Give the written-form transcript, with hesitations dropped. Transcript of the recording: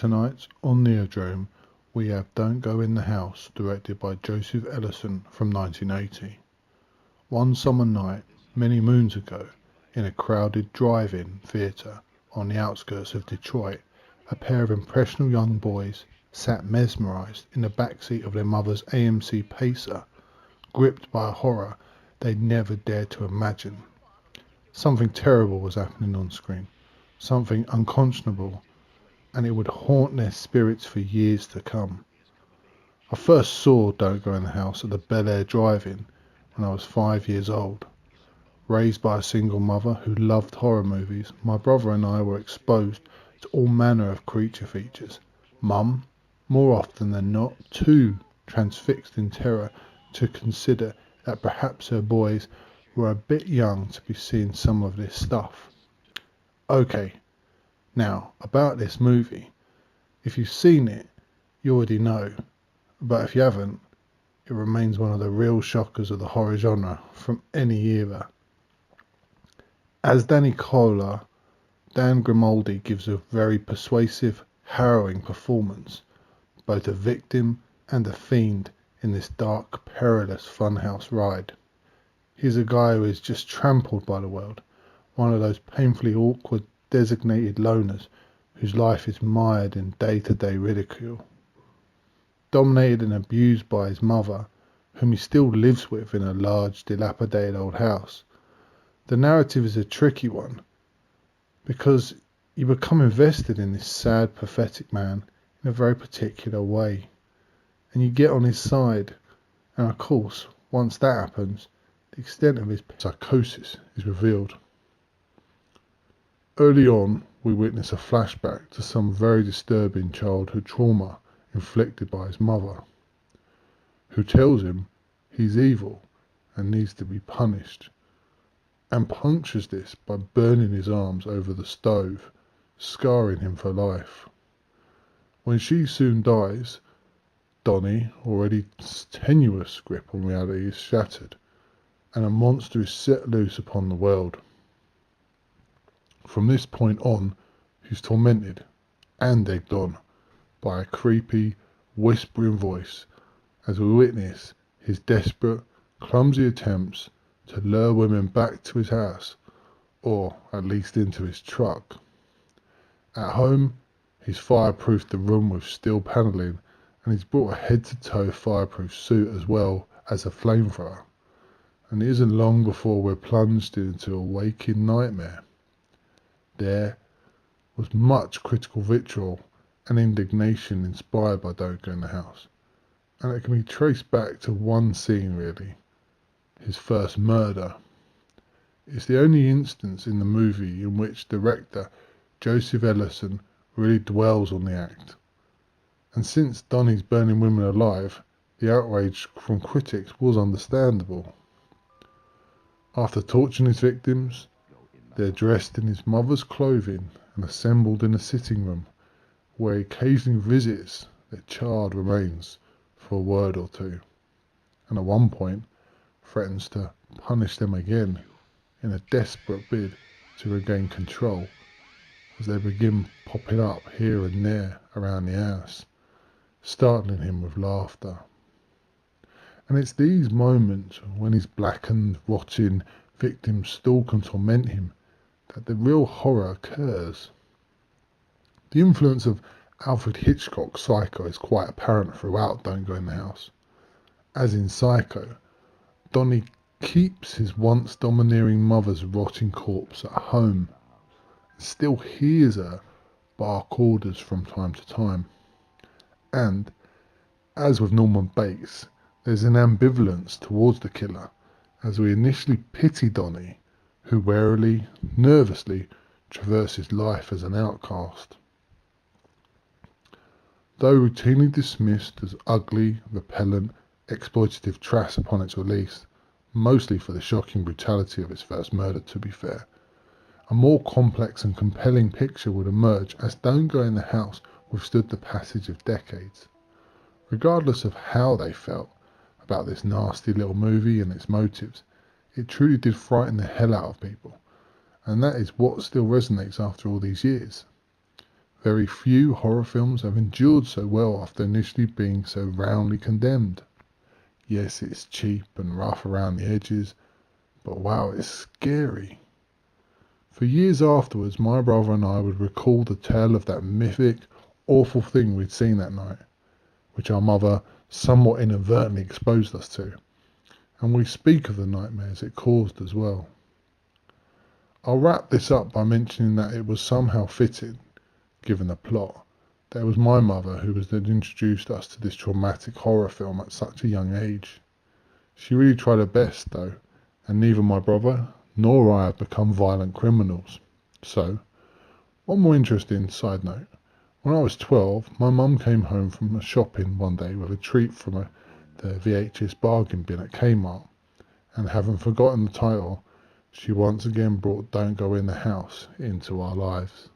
Tonight on Neodrome we have Don't Go in the House, directed by Joseph Ellison from 1980. One summer night, many moons ago, in a crowded drive-in theatre on the outskirts of Detroit, a pair of impressionable young boys sat mesmerised in the backseat of their mother's AMC Pacer, gripped by a horror they'd never dared to imagine. Something terrible was happening on screen, something unconscionable, and it would haunt their spirits for years to come. I first saw Don't Go in the House at the Bel Air Drive-In when I was 5 years old. Raised by a single mother who loved horror movies, my brother and I were exposed to all manner of creature features. Mum, more often than not, too transfixed in terror to consider that perhaps her boys were a bit young to be seeing some of this stuff. Okay, now about this movie. If you've seen it, you already know, but if you haven't, it remains one of the real shockers of the horror genre from any era. As Danny Kohler, Dan Grimaldi gives a very persuasive, harrowing performance, both a victim and a fiend in this dark, perilous funhouse ride. He's a guy who is just trampled by the world, one of those painfully awkward, designated loners whose life is mired in day-to-day ridicule. Dominated and abused by his mother, whom he still lives with in a large, dilapidated old house. The narrative is a tricky one, because you become invested in this sad, pathetic man in a very particular way, and you get on his side, and of course, once that happens, the extent of his psychosis is revealed. Early on, we witness a flashback to some very disturbing childhood trauma inflicted by his mother, who tells him he's evil and needs to be punished, and punctures this by burning his arms over the stove, scarring him for life. When she soon dies, Donnie's already tenuous grip on reality is shattered, and a monster is set loose upon the world. From this point on, he's tormented and egged on by a creepy, whispering voice as we witness his desperate, clumsy attempts to lure women back to his house, or at least into his truck. At home, he's fireproofed the room with steel panelling, and he's brought a head-to-toe fireproof suit as well as a flamethrower. And it isn't long before we're plunged into a waking nightmare. There was much critical vitriol and indignation inspired by Don't Go in the House, and it can be traced back to one scene really, his first murder. It's the only instance in the movie in which director Joseph Ellison really dwells on the act. And since Donnie's burning women alive, the outrage from critics was understandable. After torturing his victims, they're dressed in his mother's clothing and assembled in a sitting room, where he occasionally visits their charred remains for a word or two, and at one point threatens to punish them again in a desperate bid to regain control, as they begin popping up here and there around the house, startling him with laughter. And it's these moments when his blackened, rotting victims stalk and torment him that the real horror occurs. The influence of Alfred Hitchcock's Psycho is quite apparent throughout Don't Go in the House. As in Psycho, Donnie keeps his once domineering mother's rotting corpse at home, and still hears her bark orders from time to time. And, as with Norman Bates, there's an ambivalence towards the killer, as we initially pity Donnie, who warily, nervously traverses life as an outcast. Though routinely dismissed as ugly, repellent, exploitative trash upon its release, mostly for the shocking brutality of its first murder to be fair, a more complex and compelling picture would emerge as Don't Go in the House withstood the passage of decades. Regardless of how they felt about this nasty little movie and its motives, it truly did frighten the hell out of people, and that is what still resonates after all these years. Very few horror films have endured so well after initially being so roundly condemned. Yes, it's cheap and rough around the edges, but wow, it's scary. For years afterwards, my brother and I would recall the tale of that mythic, awful thing we'd seen that night, which our mother somewhat inadvertently exposed us to, and we speak of the nightmares it caused as well. I'll wrap this up by mentioning that it was somehow fitting, given the plot, that it was my mother who was that introduced us to this traumatic horror film at such a young age. She really tried her best, though, and neither my brother nor I have become violent criminals. So, one more interesting side note. When I was 12, my mum came home from shopping one day with a treat from the VHS bargain bin at Kmart, and having forgotten the title, she once again brought Don't Go in the House into our lives.